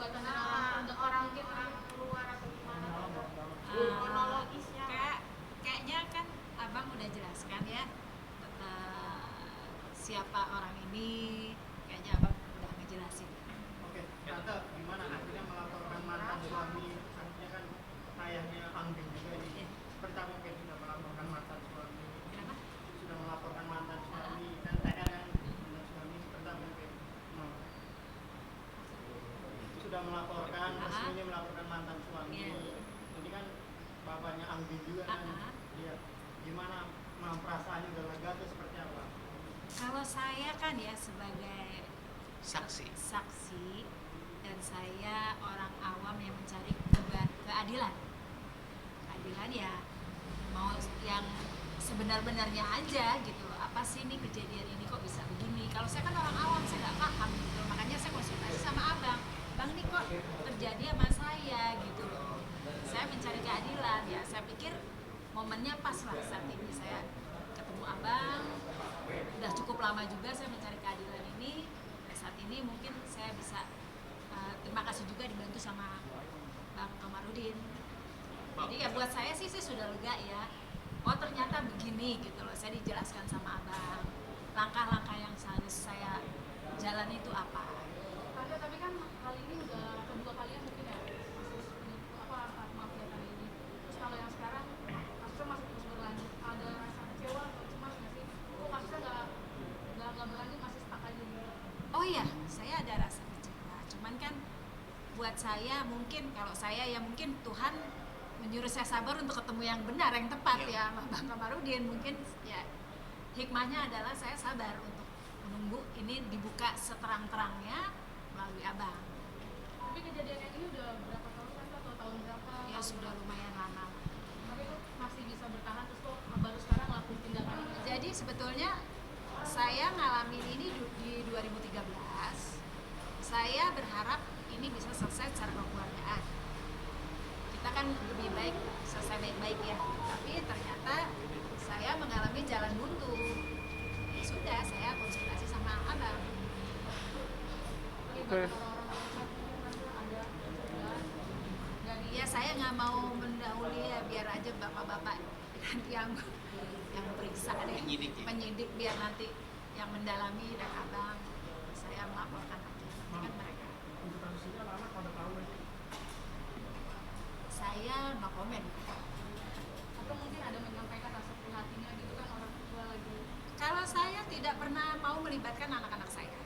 keterlibatan dari orang mungkin orang luar atau gimana kronologisnya? Kayaknya kan abang udah jelaskan ya siapa orang ini, kayaknya abang udah ngejelasin. Oke, Tante, gimana akhirnya melaporkan mantan suami? Artinya kan ayahnya Anggun juga ini. Seperti apa mungkin sudah melaporkan mantan suami? Kenapa? Sudah melaporkan mantan suami kan TR kan mantan suami seperti apa mungkin? Sudah melaporkan, resminya melaporkan mantan suami. Ini kan bapaknya Anggun juga kan. Iya. Gimana perasaannya, udah lega atau seperti apa? Kalau saya kan ya sebagai saksi dan saya orang awam yang mencari keadilan ya mau yang sebenar-benarnya aja gitu loh. Apa sih ini kejadian ini kok bisa begini? Kalau saya kan orang awam, saya nggak paham gitu loh. Makanya saya konsultasi sama abang, bang ini kok terjadi sama saya gitu loh. Saya mencari keadilan ya, saya pikir momennya pas lah saat ini saya ketemu abang. Udah cukup lama juga saya mencari keadilan ini. Saat ini mungkin saya bisa terima kasih juga dibantu sama Bang Kamarudin. Jadi ya buat saya sih sudah lega ya. Oh ternyata begini gitu loh. Saya dijelaskan sama abang langkah-langkah yang harus saya jalan itu apa. Tapi kan kali ini udah kedua kalinya mungkin ya kasus mafia kali ini. Terus kalau yang sekarang kasusnya masih terus berlanjut, ada rasa kecewa atau cemas nggak sih? Kok kasusnya nggak berlanjut, masih stuck aja gitu? Oh iya, saya ada rasa kecewa. Cuman kan buat saya mungkin kalau saya ya mungkin Tuhan menyuruh saya sabar untuk ketemu yang benar, yang tepat ya sama Bang Kamarudin. Mungkin ya hikmahnya adalah saya sabar untuk menunggu ini dibuka seterang-terangnya melalui abang. Tapi kejadian yang ini udah berapa tahun kan, atau tahun berapa? Ya sudah lumayan lama. Tapi kok masih bisa bertahan, terus kok baru sekarang ngelakuin tindakan ini? Jadi sebetulnya saya ngalamin ini di 2013. Saya berharap ini bisa selesai secara kekeluargaan. Kita kan lebih baik selesai baik-baik ya. Tapi ternyata saya mengalami jalan buntu. Ya sudah, saya konsultasi sama abang. Ya saya nggak mau mendahului ya, biar aja bapak-bapak nanti yang periksa deh, penyidik biar nanti yang mendalami dan abang. Saya melaporkan aja, nanti kan mereka. Untuk kasusnya lama pada tahu aja. Saya no comment. Atau mungkin ada menyampaikan rasa prihatinnya gitu kan, orang tua lagi. Kalau saya tidak pernah mau melibatkan anak-anak saya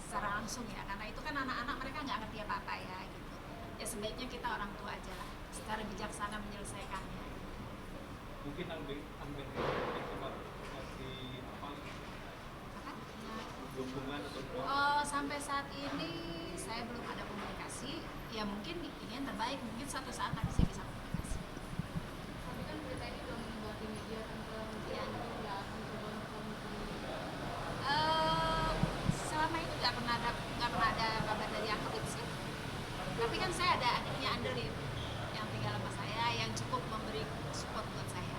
secara langsung ya, karena itu kan anak-anak mereka nggak ngerti apa-apa ya gitu. Ya sebaiknya kita orang tua aja lah, secara bijaksana menyelesaikannya. Mungkin ambil itu masih apa? Dukungan atau Sampai saat ini saya belum ada komunikasi. Ya mungkin ini yang terbaik, mungkin suatu saat nanti saya bisa komunikasi. Tapi kan berita ini udah membuat di media tentang Ya. ya mencoba untuk Selama ini nggak pernah ada kabar dari akun sih. Tapi kan saya ada adiknya Andelin yang tinggal sama saya, yang cukup memberi support buat saya.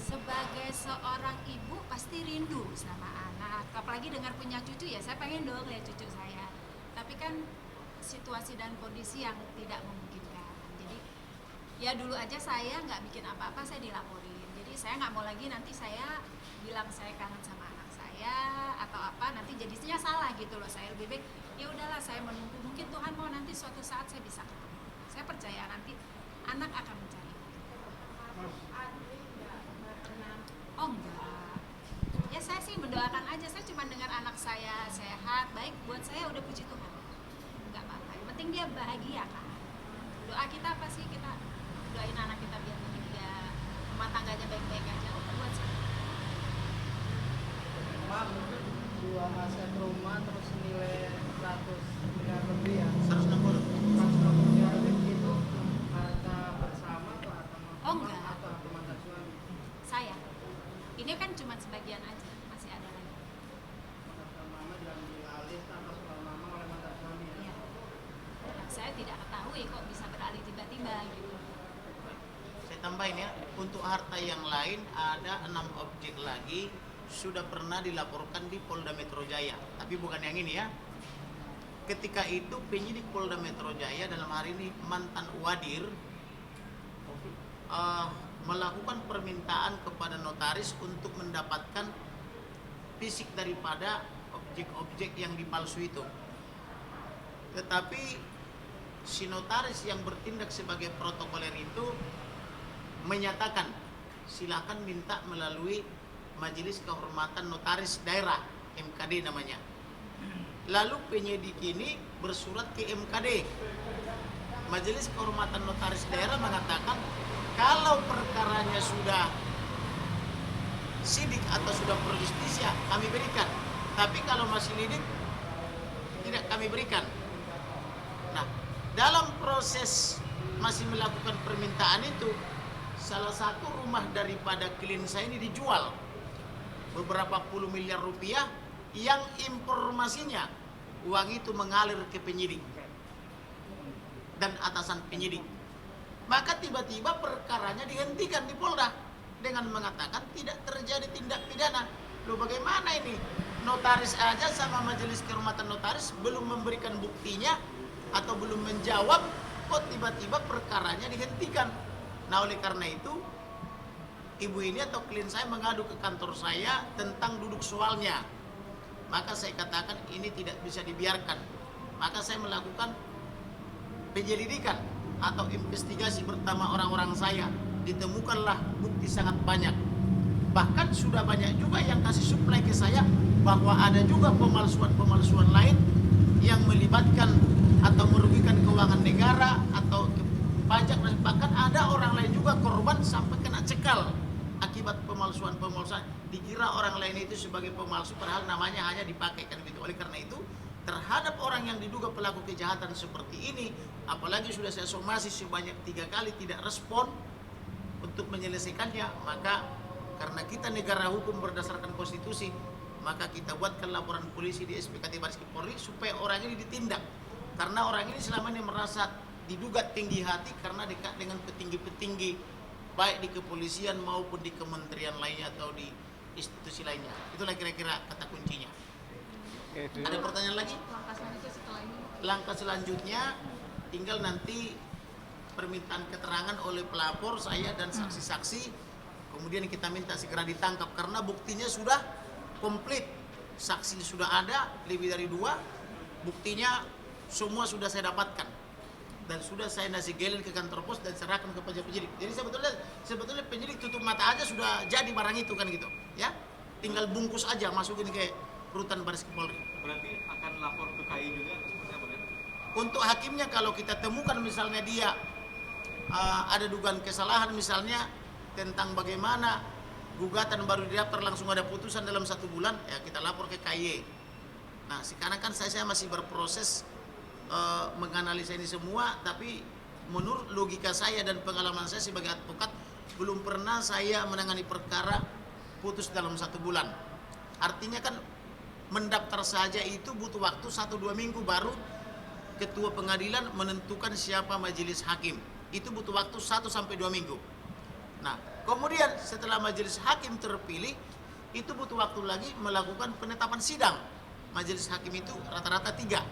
Sebagai seorang ibu pasti rindu sama anak, apalagi dengar punya cucu ya, saya pengen dong lihat cucu saya. Tapi kan situasi dan kondisi yang tidak memungkinkan. Jadi ya dulu aja saya nggak bikin apa-apa, saya dilaporin. Jadi saya nggak mau lagi nanti saya bilang saya kangen sama anak saya atau apa, nanti jadinya salah gitu loh. Saya lebih baik ya udahlah, saya menunggu, mungkin Tuhan mau nanti suatu saat saya bisa ketemu. Saya percaya nanti anak akan mencari. Oh enggak. Ya saya sih mendoakan aja, saya cuma dengar anak saya sehat, baik, buat saya udah puji Tuhan. Enggak apa-apa, yang penting dia bahagia kan. Doa kita apa sih? Kita doain anak kita biar bahagia, rumah tangganya baik-baik aja, buat saya. Pak, dua aset rumah terus nilai 100 miliar lebih ya. 160. 160 miliar lebih itu harta bersama atau harta Oh, enggak. atau harta mantan suami? Saya. Ini kan cuma sebagian aja, masih ada lagi. Harta mama diambil alih tanpa soal mama oleh mantan suami ya. Iya. Dan saya tidak ketahui kok bisa beralih tiba-tiba gitu. Saya tambahin ya, untuk harta yang lain ada 6 objek lagi sudah pernah dilaporkan di Polda Metro Jaya, tapi bukan yang ini ya. Ketika itu penyidik Polda Metro Jaya, dalam hari ini mantan Wadir, melakukan permintaan kepada notaris untuk mendapatkan fisik daripada objek-objek yang dipalsu itu. Tetapi si notaris yang bertindak sebagai protokoler itu menyatakan silakan minta melalui Majelis Kehormatan Notaris Daerah, MKD namanya. Lalu penyidik ini bersurat ke MKD. Majelis Kehormatan Notaris Daerah mengatakan kalau perkaranya sudah sidik atau sudah pro justisia kami berikan, tapi kalau masih lidik tidak kami berikan. Nah, dalam proses masih melakukan permintaan itu, salah satu rumah daripada klien saya ini dijual beberapa puluh miliar rupiah, yang informasinya uang itu mengalir ke penyidik dan atasan penyidik. Maka tiba-tiba perkaranya dihentikan di Polda dengan mengatakan tidak terjadi tindak pidana. Loh, bagaimana ini? Notaris aja sama Majelis Kehormatan Notaris belum memberikan buktinya atau belum menjawab, kok tiba-tiba perkaranya dihentikan. Nah, oleh karena itu ibu ini atau klien saya mengadu ke kantor saya tentang duduk soalnya. Maka saya katakan ini tidak bisa dibiarkan. Maka saya melakukan penyelidikan atau investigasi bersama orang-orang saya. Ditemukanlah bukti sangat banyak. Bahkan sudah banyak juga yang kasih suplai ke saya bahwa ada juga pemalsuan-pemalsuan lain yang melibatkan atau merugikan keuangan negara atau pajak, dan bahkan ada orang lain juga korban sampai kena cekal akibat pemalsuan-pemalsuan. Dikira orang lain itu sebagai pemalsu padahal namanya hanya dipakai kan gitu. Oleh karena itu terhadap orang yang diduga pelaku kejahatan seperti ini, apalagi sudah saya somasi sebanyak 3 kali tidak respon untuk menyelesaikannya, maka karena kita negara hukum berdasarkan konstitusi, maka kita buatkan laporan polisi di SPKT Baris Krim Polri supaya orang ini ditindak. Karena orang ini selama ini merasa diduga tinggi hati karena dekat dengan petinggi-petinggi baik di kepolisian maupun di kementerian lainnya atau di institusi lainnya. Itulah kira-kira kata kuncinya. Ada pertanyaan lagi? Langkah selanjutnya setelah ini? Langkah selanjutnya tinggal nanti permintaan keterangan oleh pelapor saya dan saksi-saksi, kemudian kita minta segera ditangkap karena buktinya sudah komplit. Saksi sudah ada lebih dari 2, buktinya semua sudah saya dapatkan dan sudah saya nasigelin ke kantor pos dan serahkan kepada penyidik. Jadi sebetulnya penyidik tutup mata aja sudah jadi barang itu kan gitu, ya. Tinggal bungkus aja masukin ke rutan Baris Krim Polri. Berarti akan lapor ke KI juga atau seperti apa kan? Untuk hakimnya kalau kita temukan misalnya dia ada dugaan kesalahan misalnya tentang bagaimana gugatan baru didaftar langsung ada putusan dalam 1 bulan, ya kita lapor ke KY. Nah sekarang kan saya masih berproses menganalisa ini semua, tapi menurut logika saya dan pengalaman saya sebagai advokat belum pernah saya menangani perkara putus dalam 1 bulan. Artinya kan mendaftar saja itu butuh waktu 1-2 minggu baru ketua pengadilan menentukan siapa majelis hakim. Itu butuh waktu 1-2 minggu. Nah kemudian setelah majelis hakim terpilih itu butuh waktu lagi melakukan penetapan sidang. Majelis hakim itu rata-rata 3.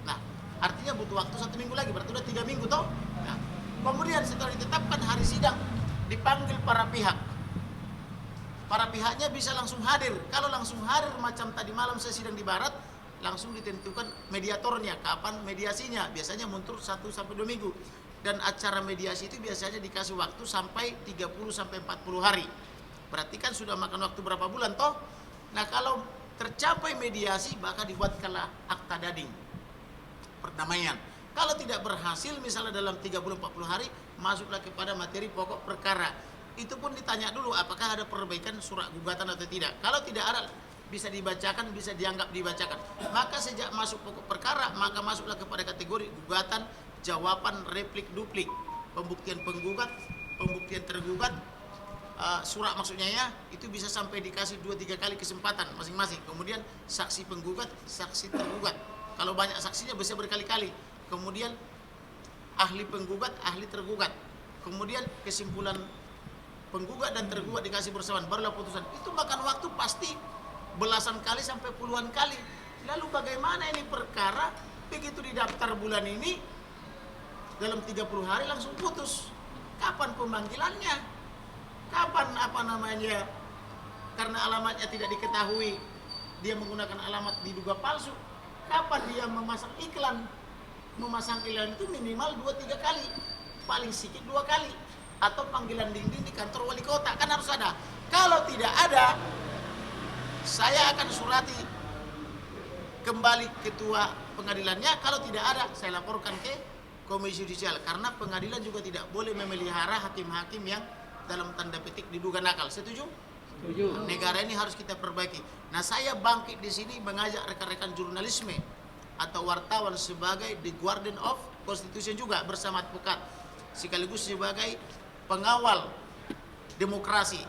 Nah artinya butuh waktu 1 minggu lagi, berarti udah 3 minggu toh. Nah, kemudian setelah ditetapkan hari sidang dipanggil para pihak. Para pihaknya bisa langsung hadir. Kalau langsung hadir macam tadi malam saya sidang di Barat, langsung ditentukan mediatornya, kapan mediasinya. Biasanya mundur 1-2 minggu. Dan acara mediasi itu biasanya dikasih waktu sampai 30-40 hari. Berarti kan sudah makan waktu berapa bulan toh? Nah kalau tercapai mediasi maka dibuatkanlah akta dading perdamaian. Kalau tidak berhasil misalnya dalam 30-40 hari masuklah kepada materi pokok perkara. Itu pun ditanya dulu apakah ada perbaikan surat gugatan atau tidak. Kalau tidak ada bisa dibacakan, bisa dianggap dibacakan. Maka sejak masuk pokok perkara maka masuklah kepada kategori gugatan, jawaban, replik, duplik, pembuktian penggugat, pembuktian tergugat, surat maksudnya ya, itu bisa sampai dikasih 2-3 kali kesempatan masing-masing. Kemudian saksi penggugat, saksi tergugat. Kalau banyak saksinya bisa berkali-kali. Kemudian ahli penggugat, ahli tergugat. Kemudian kesimpulan penggugat dan tergugat dikasih bersamaan, barulah putusan. Itu makan waktu pasti belasan kali sampai puluhan kali. Lalu bagaimana ini perkara begitu didaftar bulan ini dalam 30 hari langsung putus? Kapan pemanggilannya? Kapan karena alamatnya tidak diketahui, dia menggunakan alamat diduga palsu. Kapan dia memasang iklan? Memasang iklan itu minimal 2-3 kali, paling sedikit 2 kali, atau panggilan dinding di kantor wali kota, kan harus ada. Kalau tidak ada, saya akan surati kembali ketua pengadilannya. Kalau tidak ada, saya laporkan ke Komisi Yudisial, karena pengadilan juga tidak boleh memelihara hakim-hakim yang dalam tanda petik diduga nakal. Setuju? Setuju. Negara ini harus kita perbaiki. Nah, saya bangkit di sini mengajak rekan-rekan jurnalisme atau wartawan sebagai the guardian of constitution juga bersama advokat, sekaligus sebagai pengawal demokrasi.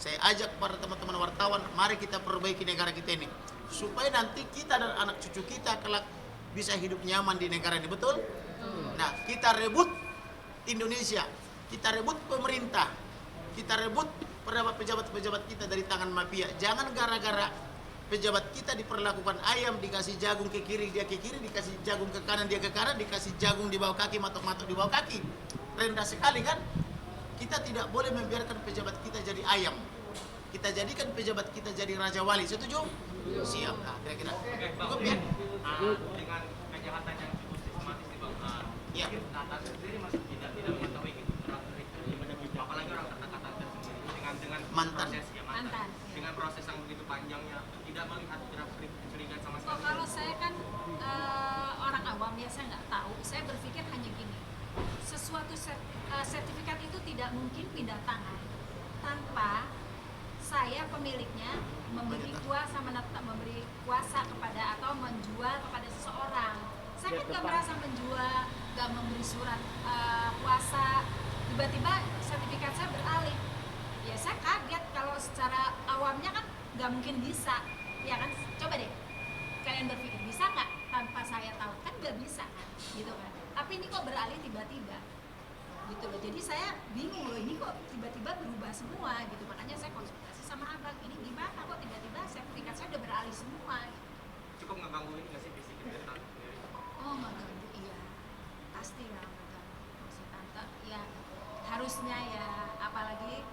Saya ajak para teman-teman wartawan, mari kita perbaiki negara kita ini, supaya nanti kita dan anak cucu kita kelak bisa hidup nyaman di negara ini, betul? Nah, kita rebut Indonesia, kita rebut pemerintah, kita rebut pejabat-pejabat kita dari tangan mafia. Jangan gara-gara pejabat kita diperlakukan ayam, dikasih jagung ke kiri dia ke kiri, dikasih jagung ke kanan dia ke kanan, dikasih jagung di bawah kaki, matok-matok di bawah kaki. Rendah sekali kan? Kita tidak boleh membiarkan pejabat kita jadi ayam. Kita jadikan pejabat kita jadi raja wali. Setuju? Siap. Nah, kira-kira. Cukup ya? Dengan kejahatan yang cukup sistematis di bawah. Iya. Tata sendiri masih tidak mengetahui gitu. Apalagi orang kata-kata sendiri dengan Mantan. proses ya, Mantan. dengan proses yang begitu panjangnya, tidak melihat kecurigaan sama Oh, sekali. kalau saya kan orang awam ya, saya nggak tahu. Saya berpikir hanya gini, sesuatu sertifikat itu tidak mungkin pindah tangan tanpa saya pemiliknya memberi kuasa, memberi kuasa kepada atau menjual kepada seseorang. Saya kan nggak merasa menjual, nggak memberi surat kuasa, tiba-tiba sertifikat saya beralih. Ya saya kaget, kalau secara awamnya kan nggak mungkin bisa, ya kan? Coba deh kalian berpikir, bisa nggak tanpa saya tahu? Kan nggak bisa kan, gitu kan? Tapi ini kok beralih tiba-tiba, gitu loh. Jadi saya bingung loh, ini kok tiba-tiba berubah semua, gitu. Makanya saya konsultasi sama abang, ini gimana kok tiba-tiba sertifikat saya udah beralih semua, gitu. Cukup ngeganggu ini nggak sih fisik kita sendiri? Oh ngeganggu, iya, pasti lah ngeganggu. Maksud tante, ya harusnya ya, apalagi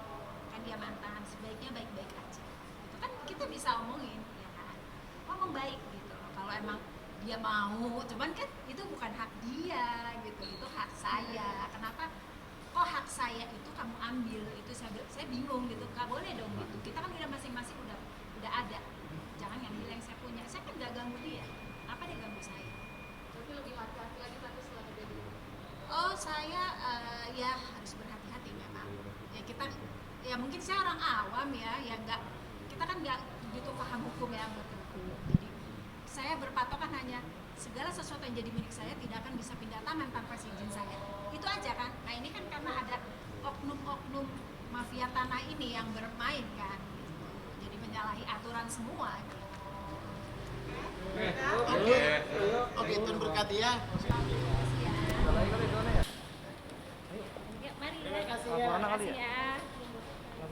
kan dia mantan, sebaiknya baik-baik aja. Itu kan kita bisa omongin, ya kan? Ngomong baik gitu. Kalau emang dia mau, cuman kan itu bukan hak dia gitu, itu hak saya. Kenapa kok hak saya itu kamu ambil? Itu saya bingung gitu. Gak boleh dong gitu. Kita kan udah masing-masing udah ada. Jangan yang bilang saya punya. Saya kan gak ganggu dia. Apa dia ganggu saya? Tapi lebih hati-hati lagi tadi setelah terjadi. Oh saya ya harus berhati-hati memang. Ya kita, ya mungkin saya orang awam ya, nggak, kita kan nggak begitu paham hukum ya, betul. Jadi saya berpatokan hanya segala sesuatu yang jadi milik saya tidak akan bisa pindah tangan tanpa izin saya. Itu aja kan. Nah ini kan karena ada oknum-oknum mafia tanah ini yang bermain kan, gitu. Jadi menyalahi aturan semua. Gitu. Oke, Tuhan berkati ya. Ya, mari. Terima kasih ya. Terima kasih ya.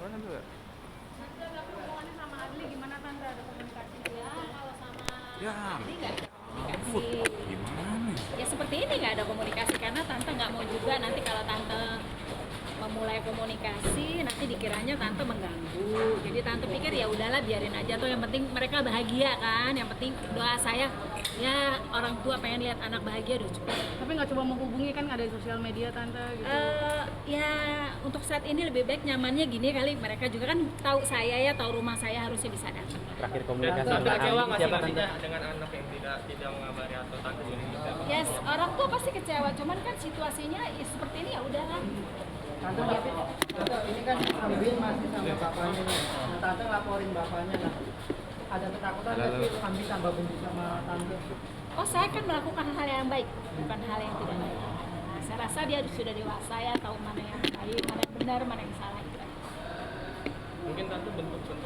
Tante, tapi hubungannya sama Adli gimana Tante? Ada komunikasi? Ya, kalau sama Ya, Adli nggak ada ampun, komunikasi. gimana? Ya seperti ini nggak ada komunikasi, karena tante nggak mau juga nanti kalau tante memulai komunikasi nanti dikiranya tante mengganggu. Jadi tante pikir ya udahlah biarin aja, tuh yang penting mereka bahagia kan, yang penting doa saya ya orang tua pengen lihat anak bahagia udah cukup. Tapi nggak coba menghubungi kan, ada di sosial media Tante gitu. Ya untuk saat ini lebih baik nyamannya gini kali, mereka juga kan tahu saya ya, tahu rumah saya, harusnya bisa datang. Terakhir komunikasi Tante sama kecewa Andi nggak sih siapa maksudnya tante? dengan anak yang tidak mengabari atau tante jadi tidak? Yes, orang tua pasti kecewa, cuman kan situasinya ya seperti ini ya udahlah. Tante, ini kan Ambin masih sama bapaknya nih. Nah, Tante laporin bapaknya lah. Ada ketakutan tapi Ambin tambah benci sama Tante. Oh saya kan melakukan hal yang baik, bukan hal yang tidak baik. Nah, saya rasa dia sudah dewasa ya, tahu mana yang baik, mana yang benar, mana yang salah. Gitu. Mungkin tante bentuk